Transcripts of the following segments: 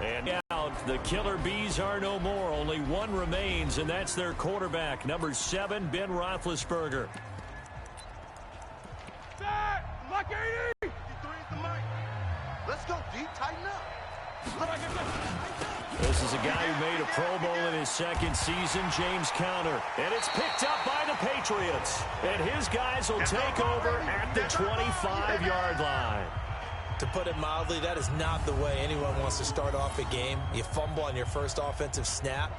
And out, the Killer Bees are no more. Only one remains, and that's their quarterback, number 7, Ben Roethlisberger. Let's go, D. Tighten up. This is a guy who made a Pro Bowl in his second season, James Conner. And it's picked up by the Patriots. And his guys will take over at the 25-yard line. To put it mildly, that is not the way anyone wants to start off a game. You fumble on your first offensive snap.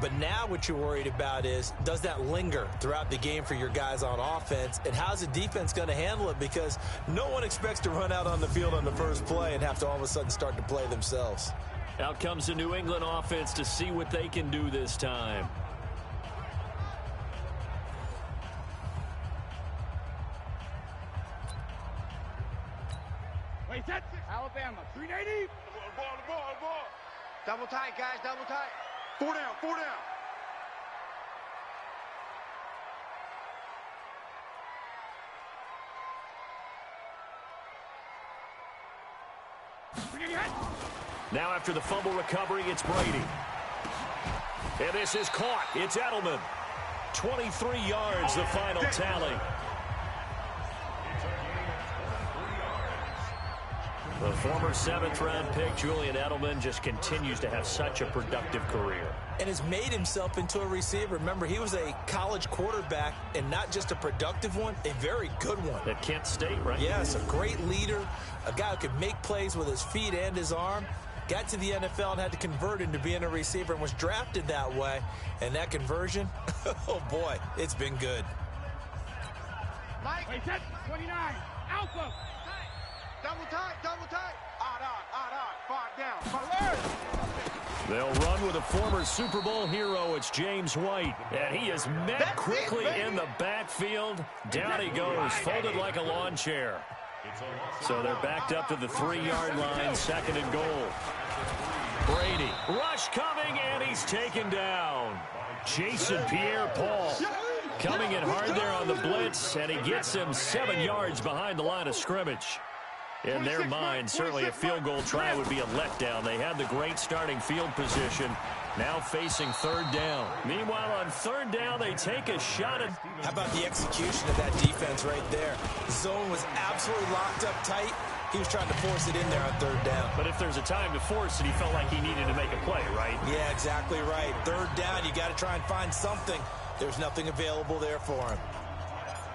But now what you're worried about is, does that linger throughout the game for your guys on offense? And how's the defense going to handle it? Because no one expects to run out on the field on the first play and have to all of a sudden start to play themselves. Out comes the New England offense to see what they can do this time. Wait, that's it. Alabama, 380. The ball. Double tight, guys, double tight. 4 down. Now after the fumble recovery, it's Brady. And this is caught. It's Edelman. 23 yards, the final tally. The former 7th-round pick, Julian Edelman, just continues to have such a productive career. And has made himself into a receiver. Remember, he was a college quarterback, and not just a productive one, a very good one. At Kent State, right? Yes, a great leader, a guy who could make plays with his feet and his arm. Got to the NFL and had to convert into being a receiver and was drafted that way. And that conversion, oh boy, it's been good. Mike, wait, that's 29. Alpha. Double tight. Odd. 5 down. They'll run with a former Super Bowl hero. It's James White. And he is met quickly in the backfield. Down he goes, folded like a lawn chair. So they're backed up to the 3-yard line, 2nd and goal. Brady, rush coming, and he's taken down. Jason Pierre-Paul coming in hard there on the blitz, and he gets him 7 yards behind the line of scrimmage. In their mind, certainly a field goal try would be a letdown. They had the great starting field position, now facing 3rd down. Meanwhile, on 3rd down, they take a shot at... How about the execution of that defense right there? The zone was absolutely locked up tight. He was trying to force it in there on 3rd down. But if there's a time to force it, he felt like he needed to make a play, right? Yeah, exactly right. 3rd down, you got to try and find something. There's nothing available there for him.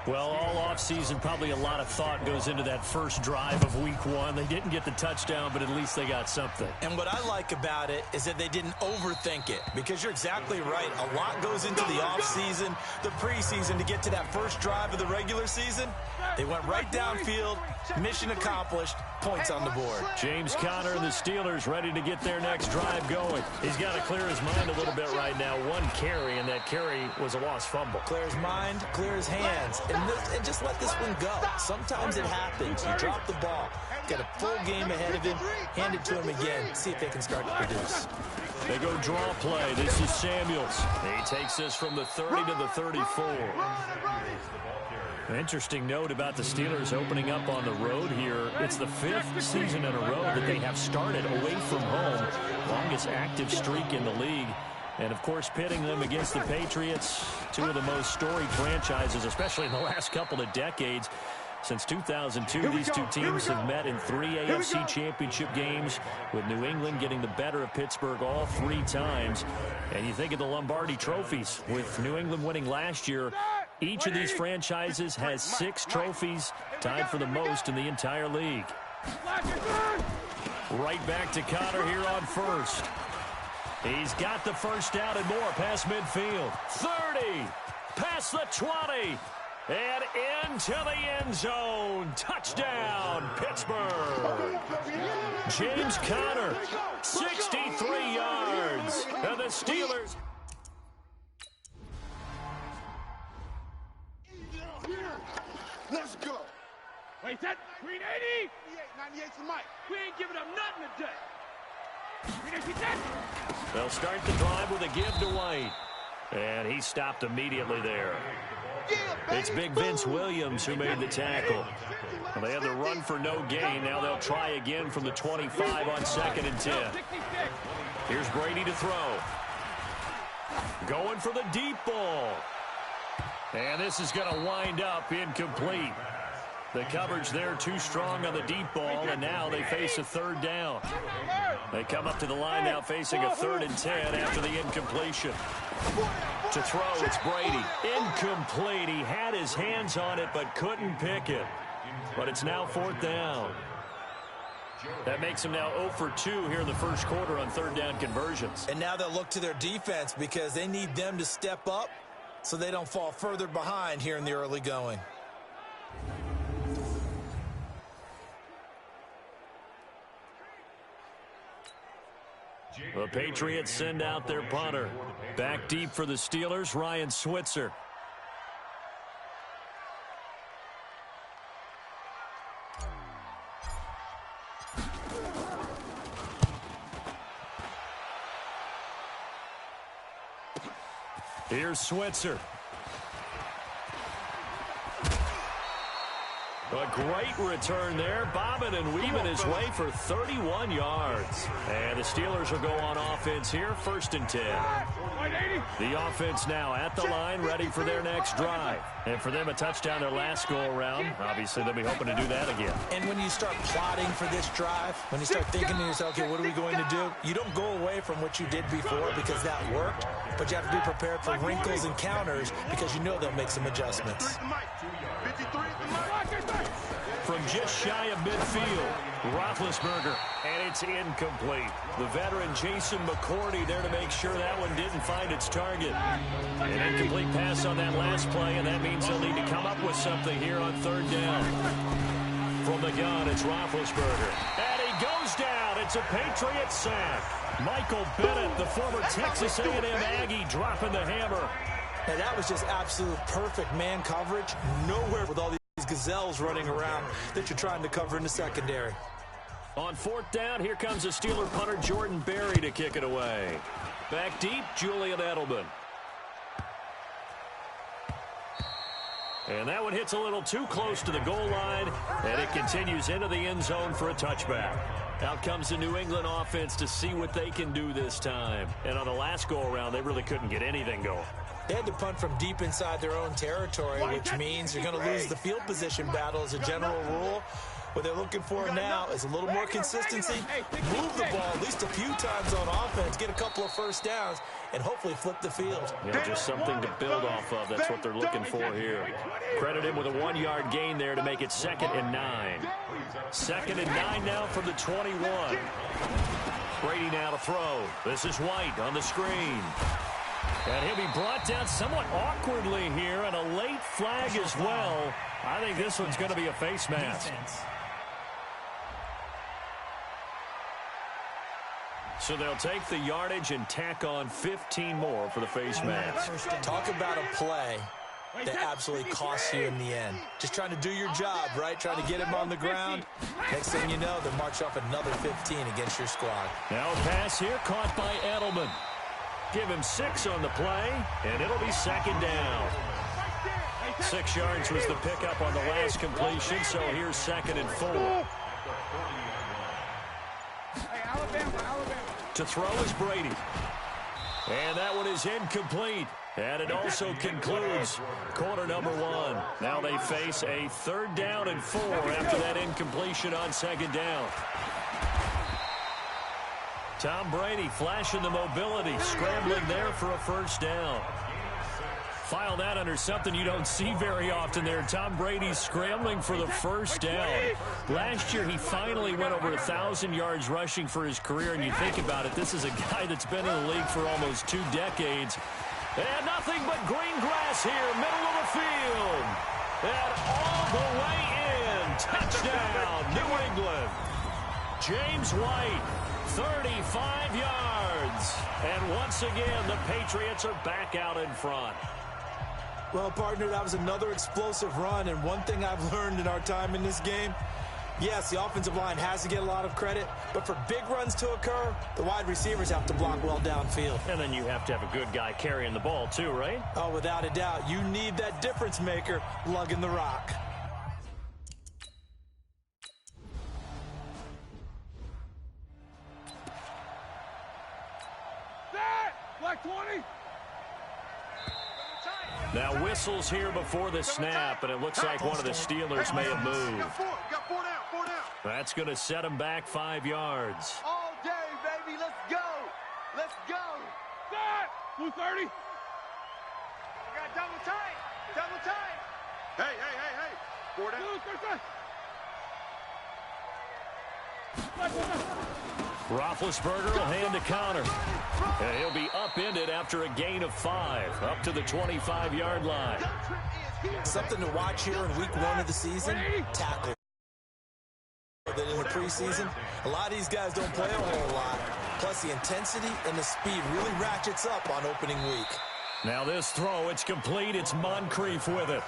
Well, all offseason, probably a lot of thought goes into that first drive of week 1. They didn't get the touchdown, but at least they got something. And what I like about it is that they didn't overthink it, because you're exactly right. A lot goes into the offseason, the preseason, to get to that first drive of the regular season. They went right downfield, mission accomplished, points on the board. James Conner and the Steelers ready to get their next drive going. He's got to clear his mind a little bit right now. 1 carry, and that carry was a lost fumble. Clear his mind, clear his hands, and just let this one go. Sometimes it happens. You drop the ball, got a full game ahead of him, hand it to him again, see if they can start to produce. They go draw play. This is Samuels. He takes this from the 30 to the 34. An interesting note about the Steelers opening up on the road here. It's the 5th season in a row that they have started away from home. Longest active streak in the league. And, of course, pitting them against the Patriots, 2 of the most storied franchises, especially in the last couple of decades. Since 2002, these 2 teams have met in 3 AFC championship games, with New England getting the better of Pittsburgh all 3 times. And you think of the Lombardi trophies, with New England winning last year. Each of these franchises has 6 trophies, tied for the most in the entire league. Right back to Conner here on 1st. He's got the first down and more past midfield. 30, past the 20, and into the end zone. Touchdown, Pittsburgh. James Conner, 63 yards. And the Steelers... Let's go. Wait, that's 380. 98 for Mike. We ain't giving up nothing today. They'll start the drive with a give to White. And he stopped immediately there. It's Big Vince Williams who made the tackle. Well, they had the run for no gain. Now they'll try again from the 25 on 2nd and 10. Here's Brady to throw. Going for the deep ball. And this is going to wind up incomplete. The coverage there too strong on the deep ball, and now they face a 3rd down. They come up to the line now facing a 3rd and 10 after the incompletion. To throw, it's Brady. Incomplete. He had his hands on it but couldn't pick it. But it's now 4th down. That makes them now 0 for 2 here in the first quarter on 3rd down conversions. And now they'll look to their defense because they need them to step up so they don't fall further behind here in the early going. The Patriots send out their punter. Back deep for the Steelers, Ryan Switzer. Here's Switzer. A great return there, bobbing and weaving his way for 31 yards. And the Steelers will go on offense here, 1st and 10. The offense now at the line, ready for their next drive. And for them, a touchdown their last go-around. Obviously, they'll be hoping to do that again. And when you start plotting for this drive, when you start thinking to yourself, okay, what are we going to do? You don't go away from what you did before because that worked, but you have to be prepared for wrinkles and counters because you know they'll make some adjustments. From just shy of midfield, Roethlisberger, and it's incomplete. The veteran Jason McCourty there to make sure that one didn't find its target. An incomplete pass on that last play, and that means they'll need to come up with something here on 3rd down. From the gun, it's Roethlisberger. And he goes down. It's a Patriot sack. Michael Bennett, the former Texas A&M Aggie, dropping the hammer. And that was just absolute perfect man coverage. Nowhere with all these gazelles running around that you're trying to cover in the secondary. On 4th down, here comes a Steeler punter, Jordan Berry, to kick it away. Back deep, Julian Edelman. And that one hits a little too close to the goal line, and it continues into the end zone for a touchback. Out comes the New England offense to see what they can do this time. And on the last go-around, they really couldn't get anything going. They had to punt from deep inside their own territory, which means you're going to lose the field position battle as a general rule. What they're looking for now is a little more consistency, move the ball at least a few times on offense, get a couple of first downs, and hopefully flip the field. Yeah, just something to build off of. That's what they're looking for here. Credit him with a 1-yard gain there to make it 2nd and 9. 2nd and 9 now from the 21. Brady now to throw. This is White on the screen. And he'll be brought down somewhat awkwardly here, and a late flag as well. I think this one's going to be a face mask. So they'll take the yardage and tack on 15 more for the face mask. Talk about a play that absolutely costs you in the end. Just trying to do your job, right? Trying to get him on the ground. Next thing you know, they'll march off another 15 against your squad. Now a pass here caught by Edelman. Give him 6 on the play, and it'll be 2nd down. 6 yards was the pickup on the last completion, so here's 2nd and 4. To throw is Brady. And that one is incomplete. And it also concludes quarter number 1. Now they face a 3rd down and 4 after that incompletion on 2nd down. Tom Brady flashing the mobility, scrambling there for a first down. File that under something you don't see very often there. Tom Brady scrambling for the first down. Last year, he finally went over 1,000 yards rushing for his career, and you think about it, this is a guy that's been in the league for almost 2 decades. And nothing but green grass here, middle of the field. And all the way in. Touchdown, New England. James White, 35 yards. And once again, the Patriots are back out in front. Well, partner, that was another explosive run, and one thing I've learned in our time in this game, Yes, the offensive line has to get a lot of credit, but for big runs to occur, the wide receivers have to block well downfield. And then you have to have a good guy carrying the ball too, right? Oh, without a doubt. You need that difference maker lugging the rock. Black 20. Now whistles here before the snap, and it looks like one of the Steelers may have moved. Got four down. That's going to set him back 5 yards. All day, baby. Let's go. Let's go. Set. Blue 30. We got double tight. Double tight. Hey. Four down. Blue 30. Black 1. Roethlisberger will hand to Connor. And he'll be upended after a gain of 5, up to the 25-yard line. Something to watch here in week 1 of the season, tackle. Than in the preseason, a lot of these guys don't play a whole lot. Plus, the intensity and the speed really ratchets up on opening week. Now this throw, it's complete. It's Moncrief with it.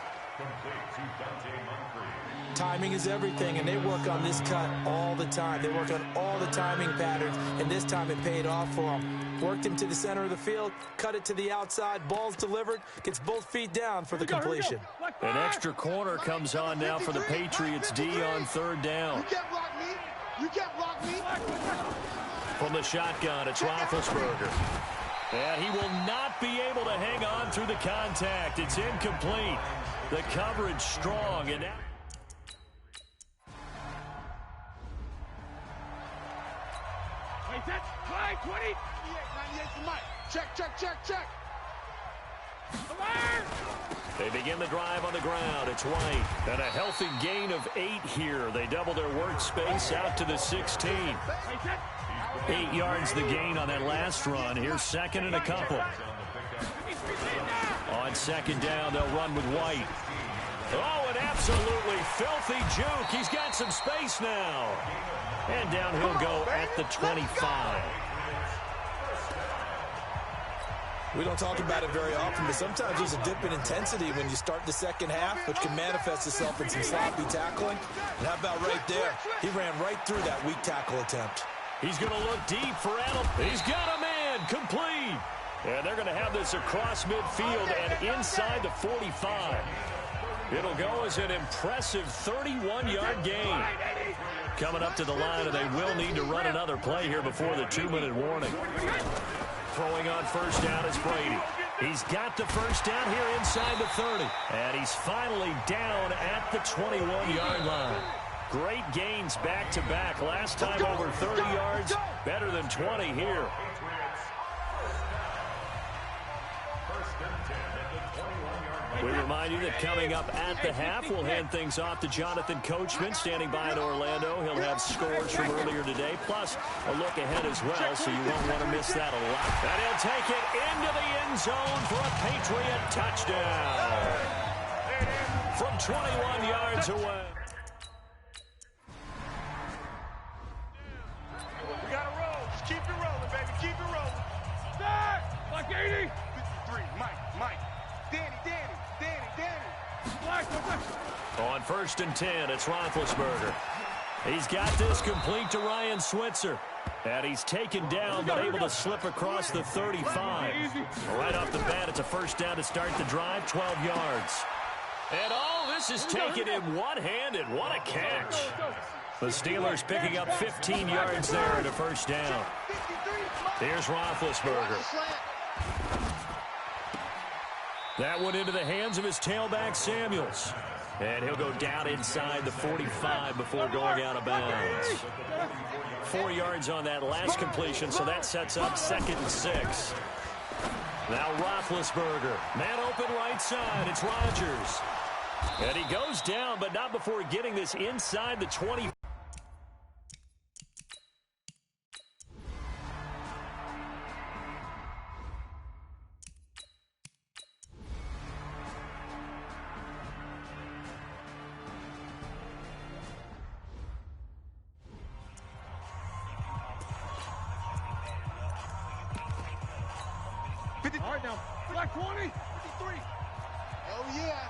Timing is everything, and they work on this cut all the time. They work on all the timing patterns, and this time it paid off for them. Worked him to the center of the field, cut it to the outside, ball's delivered, gets both feet down for the completion. An extra corner comes on now for the Patriots D on 3rd down. You can't block me. You can't block me. From the shotgun, it's Roethlisberger. And he will not be able to hang on through the contact. It's incomplete. The coverage strong, and now... Wait, set. Flag 20. 98 for Mike. Check. Alert. They begin the drive on the ground. It's White. And a healthy gain of 8 here. They double their workspace out to the 16. Wait, set. 8 yards the gain on that last run. Here's 2nd and a couple. On 2nd down, they'll run with White. Oh, an absolutely filthy juke. He's got some space now. And down he'll go at the 25. We don't talk about it very often, but sometimes there's a dip in intensity when you start the second half, which can manifest itself in some sloppy tackling. And how about right there? He ran right through that weak tackle attempt. He's going to look deep for Adam. He's got a man, complete. And they're going to have this across midfield and inside the 45. It'll go as an impressive 31-yard gain. Coming up to the line, and they will need to run another play here before the 2-minute warning. Throwing on 1st down is Brady. He's got the 1st down here inside the 30. And he's finally down at the 21-yard line. Great gains back-to-back. Last time over 30 yards, better than 20 here. We remind you that coming up at the half, we'll hand things off to Jonathan Coachman, standing by in Orlando. He'll have scores from earlier today, plus a look ahead as well, so you won't want to miss that a lot. And he'll take it into the end zone for a Patriot touchdown from 21 yards away. We got to roll. Just keep it rolling, baby. Keep it rolling. Set. Black 80. 53. Mike. Danny. Black 1. On 1st and 10, it's Roethlisberger. He's got this complete to Ryan Switzer. And he's taken down, but able to slip across the 35. Right off the bat, it's a 1st down to start the drive, 12 yards. And all this is taken in one-handed. What a catch. The Steelers picking up 15 yards there at a 1st down. Here's Roethlisberger. That went into the hands of his tailback, Samuels. And he'll go down inside the 45 before going out of bounds. 4 yards on that last completion, so that sets up 2nd and 6. Now Roethlisberger. Man open right side. It's Rodgers. And he goes down, but not before getting this inside the 20. All right, now. Black 20. 53. Oh, yeah.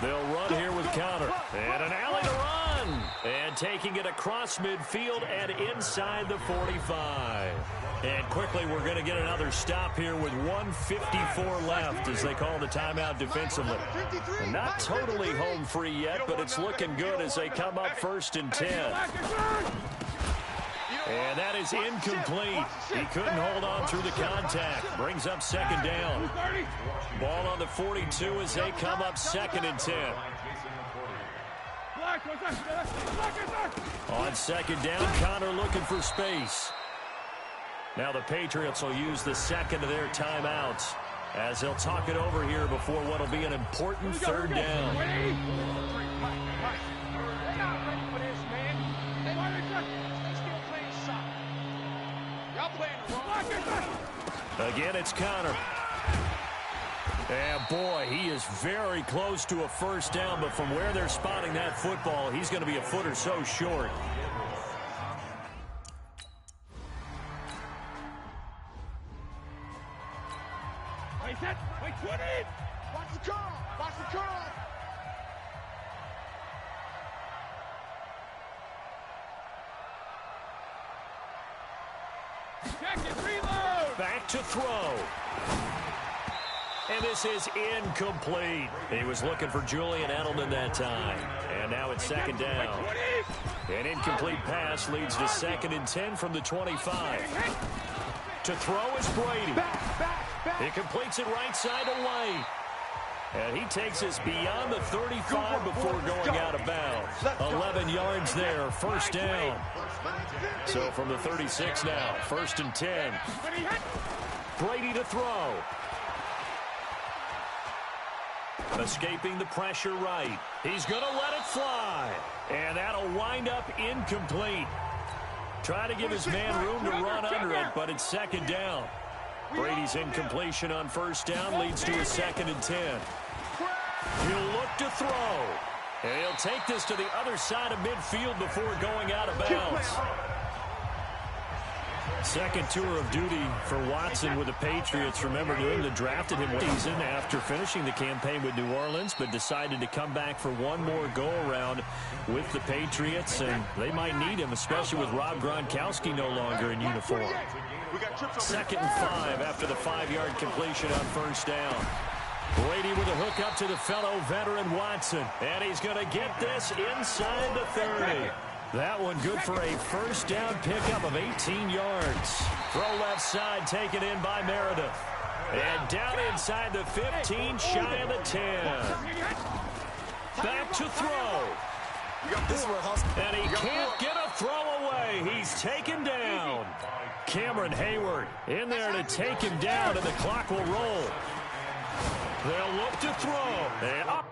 They'll run here with Connor. And an alley to run. And taking it across midfield and inside the 45. And quickly we're going to get another stop here with 1:54 left as they call the timeout defensively. And not totally home free yet, but it's looking good as they come up 1st and 10. And that is incomplete. He couldn't hold on through the contact. Brings up 2nd down. Ball on the 42 as they come up 2nd and 10. On 2nd down, Connor looking for space. Now the Patriots will use the 2nd of their timeouts as they'll talk it over here before what will be an important 3rd down. Again, it's Connor. And boy, he is very close to a 1st down, but from where they're spotting that football, he's going to be a foot or so short. Wait, set. Wait, 20. Watch the curl. Watch the curl. Check it, reload. Back to throw. And this is incomplete. He was looking for Julian Edelman that time. And now it's 2nd down. An incomplete pass leads to 2nd and 10 from the 25. To throw is Brady. He completes it right side to White. And he takes us beyond the 35 before going out of bounds. 11 yards there, 1st down. So from the 36 now, 1st and 10. Brady to throw. Escaping the pressure right. He's going to let it fly. And that'll wind up incomplete. Try to give his man room to run under it, but it's 2nd down. Brady's incompletion on 1st down leads to a 2nd and 10. He'll look to throw. And he'll take this to the other side of midfield before going out of bounds. 2nd tour of duty for Watson with the Patriots. Remember, New England drafted him season after finishing the campaign with New Orleans, but decided to come back for one more go-around with the Patriots, and they might need him, especially with Rob Gronkowski no longer in uniform. 2nd and 5 after the 5-yard completion on 1st down. Brady with a hook up to the fellow veteran Watson, and he's going to get this inside the 30. That one good for a 1st down pickup of 18 yards. Throw left side taken in by Meredith. And down inside the 15, shy of the 10. Back to throw. And he can't get a throw away. He's taken down. Cameron Hayward in there to take him down, and the clock will roll. They'll look to throw. And up